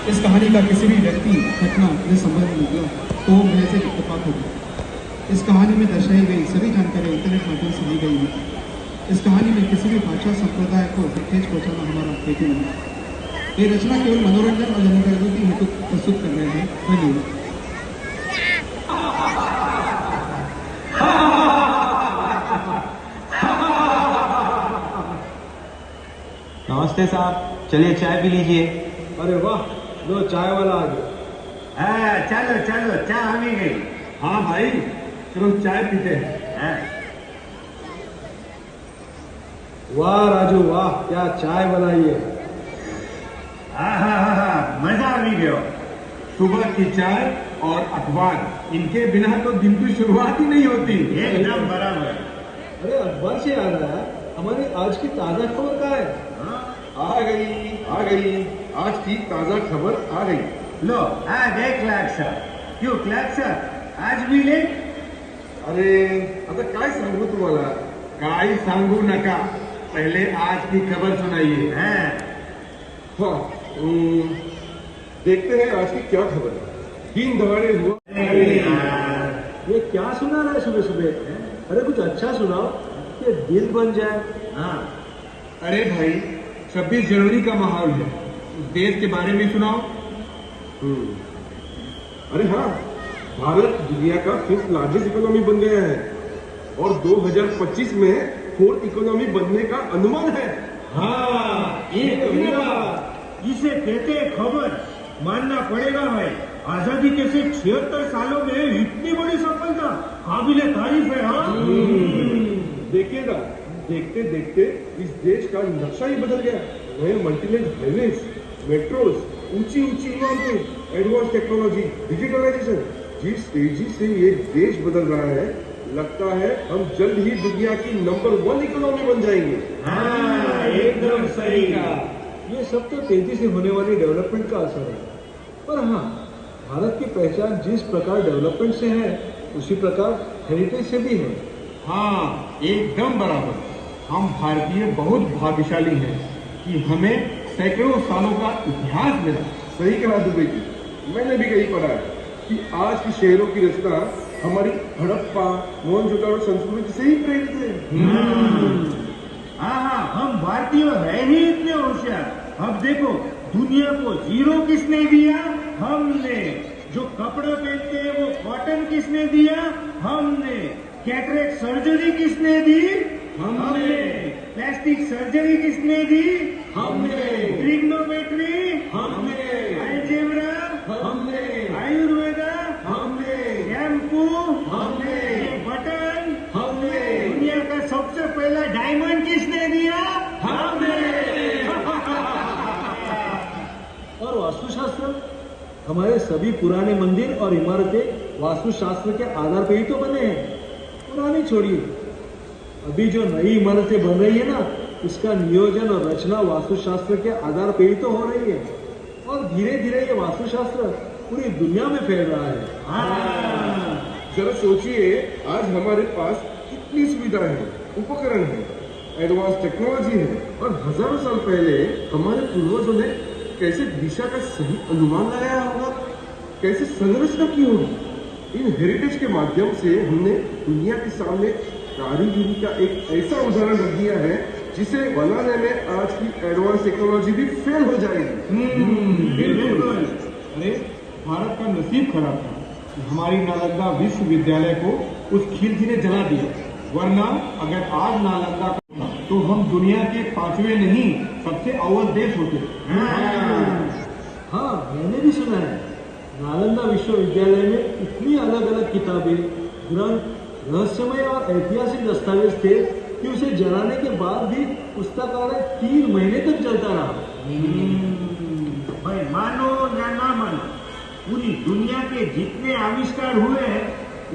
इस कहानी का किसी भी व्यक्ति घटना से संबंध निकला तो वो महज एक इत्तेफाक होगी। इस कहानी में दर्शाई गई सभी जानकारी इंटरनेट माध्यम से ली गई है। इस कहानी में किसी भी भाषा संप्रदाय को ठेस पहुंचाना हमारा हेतु नहीं। ये रचना केवल मनोरंजन और जनजागृति हेतु प्रस्तुत कर रहे हैं। धन्यवाद। नमस्ते साहब, चलिए चाय पी लीजिए। अरे वाह, लो चाय वाला आ गया। हाँ, चलो चलो, चाय आ भी गई। हाँ भाई, चलो चाय पीते हैं। हाँ। वाह राजू वाह, क्या चाय बनाई है। मजा आ भी गया। सुबह की चाय और अखबार, इनके बिना तो दिन की शुरुआत ही नहीं होती। एकदम बराबर। अरे अखबार से याद आया, हमारी आज की ताजा खबर क्या है? आ गई, आज की ताजा खबर आ गई। लो आ गए क्लर्क साहब। क्यों क्लर्क साहब, आज भी लेट? अरे आता काय सांगू तुम्हाला? काय सांगू नका, पहले आज की खबर सुनाइए। हाँ। हाँ, देखते हैं आज की क्या खबर है। दिन दहाड़े हुआ। अरे यार, ये क्या सुना रहा है सुबह सुबह? अरे कुछ अच्छा सुनाओ कि दिल बन जाए। हाँ। अरे भाई, 26 जनवरी का माहौल है, उस देश के बारे में सुनाओ। अरे हाँ, भारत दुनिया का 5th लार्जेस्ट इकोनॉमी बन गया है और 2025 में 4th इकोनॉमी बनने का अनुमान है। हाँ, ये इसे कहते हैं खबर। मानना पड़ेगा भाई, आजादी के सिर्फ 76 सालों में इतनी बड़ी सफलता काबिले तारीफ है। हाँ। देखिएगा, देखते देखते इस देश का नक्शा ही बदल गया। नए मल्टीलेन हाईवेज, मेट्रोज, ऊंची ऊंची इमारतें, एडवांस टेक्नोलॉजी, डिजिटलाइजेशन, जिस तेजी से ये देश बदल रहा है, लगता है हम जल्द ही दुनिया की नंबर 1 इकोनॉमी बन जाएंगे। हाँ, एकदम सही कहा। ये सब तो तेजी से होने वाली डेवलपमेंट का असर है, पर हाँ, भारत की पहचान जिस प्रकार डेवलपमेंट से है, उसी प्रकार हेरिटेज से भी है। हाँ, एकदम बराबर। हम भारतीय बहुत भाग्यशाली हैं कि हमें सैकड़ों सालों का इतिहास मिला। सही कहा दुबे जी, मैंने भी कहीं पढ़ा है कि आज की शहरों की रचना हमारी हड़प्पा, मोहनजोदड़ो संस्कृति से ही प्रेरित है। हाँ, हम भारतीय है ही इतने होशियार। अब देखो, दुनिया को जीरो किसने दिया? हमने। जो कपड़ा पहनते हैं वो कॉटन किसने दिया? हमने। कैटरेक्ट सर्जरी किसने दी? हमने। प्लास्टिक सर्जरी किसने दी? हमने। ट्रिग्नोमेट्री? हमने। अलजेब्रा? हमने। आयुर्वेदा? हमने। शैम्पू? हमने। बटन? हमने। दुनिया का सबसे पहला डायमंड किसने दिया? हमने। और वास्तुशास्त्र, हमारे सभी पुराने मंदिर और इमारतें वास्तुशास्त्र के आधार पर ही तो बने हैं। पुरानी छोड़िए, अभी जो नई इमारतें बन रही है ना, इसका नियोजन और रचना वास्तुशास्त्र के आधार पर ही तो हो रही है। और धीरे धीरे ये वास्तुशास्त्र पूरी दुनिया में फैल रहा है। जरा सोचिए, आज हमारे पास कितनी सुविधाएं हैं, उपकरण है, एडवांस टेक्नोलॉजी है, और हजारों साल पहले हमारे पूर्वजों ने कैसे दिशा का सही अनुमान लगाया होगा, कैसे संरचना की होगी। इन हेरिटेज के माध्यम से हमने दुनिया के सामने कारीगरी का एक ऐसा उदाहरण रख दिया है जिसे बनाने में आज की एडवांस टेक्नोलॉजी भी फेल हो जाएगी। बिल्कुल। अरे, भारत का नसीब खराब था कि हमारी नालंदा विश्वविद्यालय को उस खिलजी ने जला दिया, वरना अगर आज नालंदा का तो हम दुनिया के 5वें नहीं, सबसे अव्वल देश होते। हाँ, मैंने भी सुना है, नालंदा विश्वविद्यालय में इतनी अलग अलग किताबें, ग्रंथ, रहस्यमय और ऐतिहासिक दस्तावेज थे कि उसे जलाने के बाद भी पुस्तकालय 3 महीने तक चलता रहा। भाई, मानो या ना मानो, पूरी दुनिया के जितने आविष्कार हुए हैं,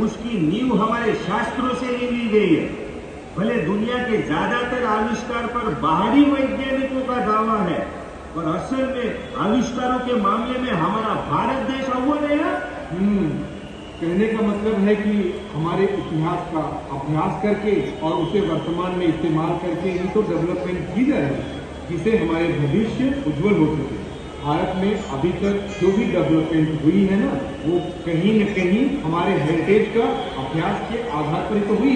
उसकी नींव हमारे शास्त्रों से ही ली गई है। भले दुनिया के ज्यादातर आविष्कार पर बाहरी वैज्ञानिकों का दावा है, पर असल में आविष्कारों के मामले में हमारा भारत देश अव्वल है। कहने का मतलब है कि हमारे इतिहास का अभ्यास करके और उसे वर्तमान में इस्तेमाल करके ही तो डेवलपमेंट की जा रही है, जिससे हमारे भविष्य उज्जवल हो सके। भारत में अभी तक जो भी डेवलपमेंट हुई है ना, वो कहीं न कहीं हमारे हेरिटेज का अभ्यास के आधार पर ही तो हुई।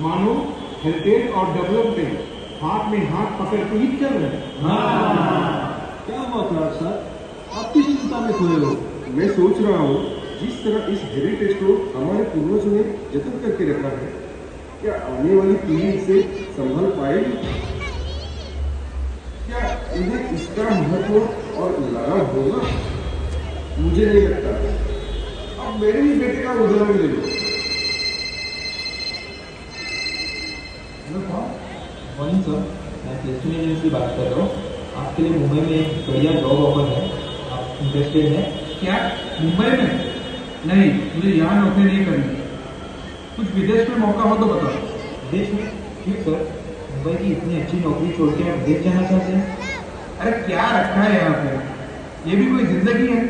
मानो हेरिटेज और डेवलपमेंट हाथ में हाथ पकड़ के ही चल रहे हैं। क्या हुआ क्लार्क साहब, आप किस चिंता में खोए हो? मैं सोच रहा हूँ जिस तरह इस हेरिटेज को हमारे पूर्वजों ने जतन करके रखा है, क्या आने वाली पीढ़ी इसे संभाल पाएगी? क्या इन्हें इसका महत्व और लगाव होगा? मुझे नहीं लगता। अब मेरे ही बेटे का उदाहरण ले लो। मॉर्निंग सर, मैं प्लेसमेंट एजेंसी से बात कर रहा हूँ। आपके लिए मुंबई में एक बढ़िया जॉब ऑफर है, आप इंटरेस्टेड हैं? क्या मुंबई में? नहीं, मुझे यहाँ नौकरी नहीं करनी। कुछ विदेश में मौका हो तो बताओ। विदेश में? क्यों सर, मुंबई की इतनी अच्छी नौकरी छोड़ के आप विदेश जाना चाहते हैं? अरे क्या रखा है यहाँ पे? ये भी कोई जिंदगी है?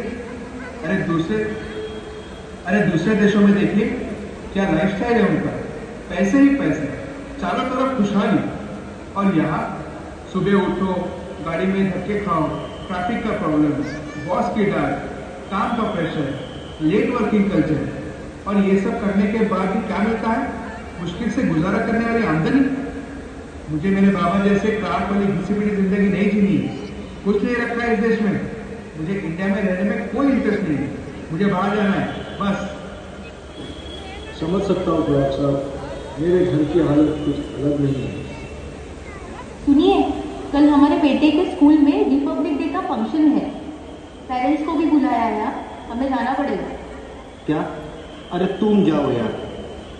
अरे दूसरे देशों में देखिए क्या लाइफस्टाइल है उनका, पैसे ही पैसे, चारों तरफ खुशहाली। और यहाँ सुबह उठो, गाड़ी में धक्के खाओ, ट्रैफिक का प्रॉब्लम, बॉस की डांट, काम का प्रेशर, लेट वर्किंग कल्चर, और ये सब करने के बाद भी क्या मिलता है? मुश्किल से गुजारा करने वाली आमदनी। मुझे मेरे बाबा जैसे क्राफ्ट वाली घिसी पिटी जिंदगी नहीं जीनी। कुछ नहीं रखा है इस देश में। मुझे इंडिया में रहने में कोई इंटरेस्ट नहीं है। मुझे बाहर जाना है बस। समझ सकता हूँ क्लार्क साहब, मेरे घर की हालत कुछ अलग नहीं है। सुनिए, कल हमारे बेटे के स्कूल में रिपब्लिक डे का फंक्शन है। पेरेंट्स को भी बुलाया है, हमें जाना पड़ेगा। क्या? अरे तुम जाओ यार,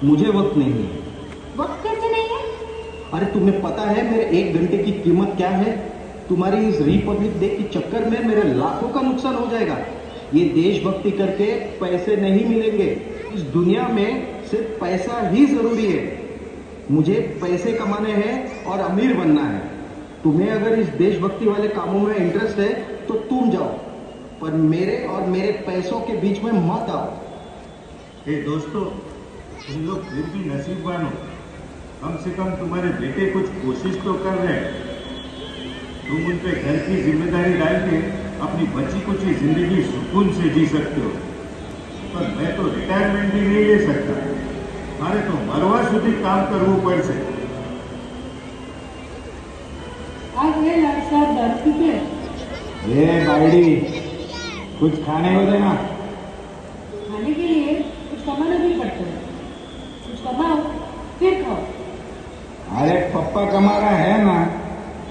मुझे वक्त नहीं है। वक्त कैसे नहीं है? अरे तुम्हें पता है मेरे 1 घंटे की कीमत क्या है? तुम्हारी इस रिपब्लिक डे के चक्कर में मेरे लाखों का नुकसान हो जाएगा। ये देशभक्ति करके पैसे नहीं मिलेंगे। इस दुनिया में सिर्फ पैसा ही जरूरी है। मुझे पैसे कमाने हैं और अमीर बनना है। तुम्हें अगर इस देशभक्ति वाले कामों में इंटरेस्ट है तो तुम जाओ, पर मेरे और मेरे पैसों के बीच में मत आओ। हे दोस्तों, तुम लोग फिर भी नसीबवान हो। कम से कम तुम्हारे बेटे कुछ कोशिश तो कर रहे हैं। तुम उन पे घर की जिम्मेदारी डाल के अपनी बची कुची जिंदगी सुकून से जी सकते हो, पर मैं तो रिटायरमेंट भी नहीं ले सकता। मारे तो मरवा सुधी काम करવું પડશે। आज ये लाल साहब दारू पीते हैं। ये बाइडी, कुछ खाने को देना। खाने के लिए कुछ कमाना भी पड़ता है। कुछ कमाओ फिर खाओ। अरे पप्पा कमा रहा है ना,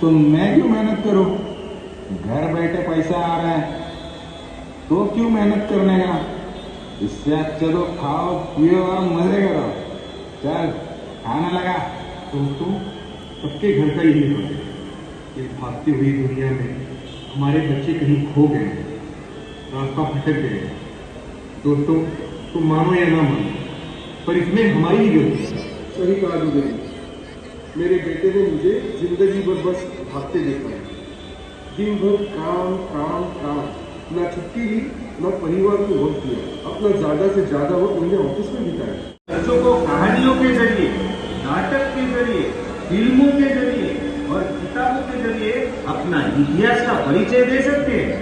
तो मैं क्यों मेहनत करूं? घर बैठे पैसा आ रहा है तो क्यों मेहनत करने का? इससे अच्छा तो खाओ पियो और मजे करो। चल खाना लगा। दोस्तों, सबके घर का यही हाल है। इस भागती हुई दुनिया में हमारे बच्चे कहीं खो गए हैं, रास्ता भटक गए हैं। दोस्तों, तुम मानो या ना मानो, पर इसमें हमारी ही गलती है। सही कहा दुबे। मेरे बेटे ने मुझे जिंदगी भर बस भागते देखा है। दिन भर काम काम काम, ना छुट्टी ली ना परिवार को वक्त दिया। अपना ज्यादा से ज्यादा वक्त मैंने ऑफिस में बिताया। बच्चों को कहानियों के जरिए, नाटक के जरिए, फिल्मों के जरिए और किताबों के जरिए अपना इतिहास का परिचय दे सकते हैं।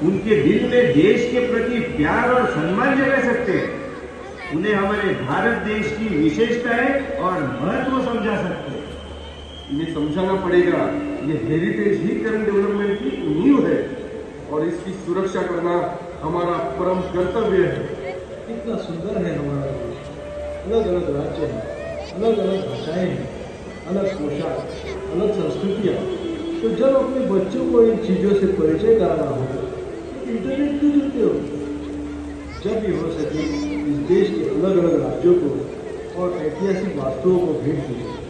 उनके दिल में देश के प्रति प्यार और सम्मान जगा सकते हैं। उन्हें हमारे भारत देश की विशेषताएं और महत्व समझा सकते हैं। इन्हें समझाना पड़ेगा, ये हेरिटेज ही करंट डेवलपमेंट की नींव है और इसकी सुरक्षा करना हमारा परम कर्तव्य है। कितना सुंदर है हमारा देश। अलग अलग राज्य हैं, अलग अलग भाषाएं हैं, अलग पोशाक, अलग संस्कृतियाँ। तो जब अपने बच्चों को इन चीज़ों से परिचय कराना हो तो इंटरनेट क्यों जुड़ते हो? जब भी हो सके इस देश के अलग अलग राज्यों को और ऐतिहासिक वास्तुओं को भेंट कीजिए।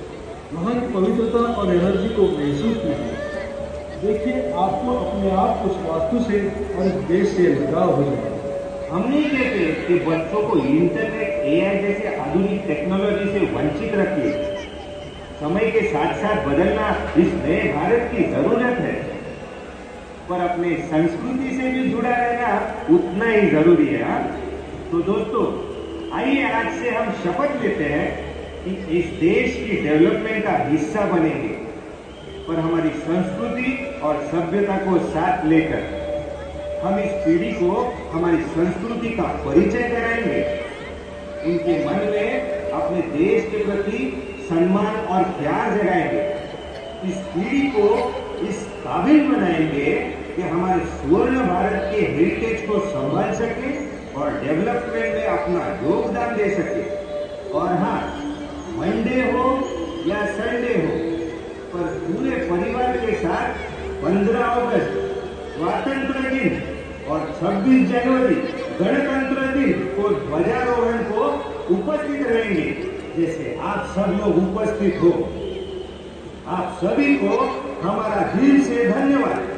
वहाँ की पवित्रता और एनर्जी को महसूस कीजिए। देखिए, आपको अपने आप उस वास्तु से और इस देश से लगाव हो जाएगा। हम नहीं कहते कि बच्चों को इंटरनेट, एआई जैसे आधुनिक टेक्नोलॉजी से वंचित रखिए। समय के साथ साथ बदलना इस नए भारत की जरूरत है, पर अपने संस्कृति से भी जुड़ा रहना उतना ही जरूरी है। हाँ? तो दोस्तों, आइए आज से हम शपथ लेते हैं कि इस देश की डेवलपमेंट का हिस्सा बनेंगे, पर हमारी संस्कृति और सभ्यता को साथ लेकर। हम इस पीढ़ी को हमारी संस्कृति का परिचय कराएंगे, उनके मन में अपने देश के प्रति सम्मान और प्यार जगाएंगे। इस पीढ़ी को इस काबिल बनाएंगे कि हमारे स्वर्ण भारत के हेरिटेज को संभाल सके और डेवलपमेंट में अपना योगदान दे सके। और हाँ, मंडे हो या संडे हो, पर पूरे परिवार के साथ 15 अगस्त स्वतंत्र दिन और 26 जनवरी गणतंत्र दिन को ध्वजारोहण को उपस्थित रहेंगे। जैसे आप सब लोग उपस्थित हो, आप सभी को हमारा दिल से धन्यवाद।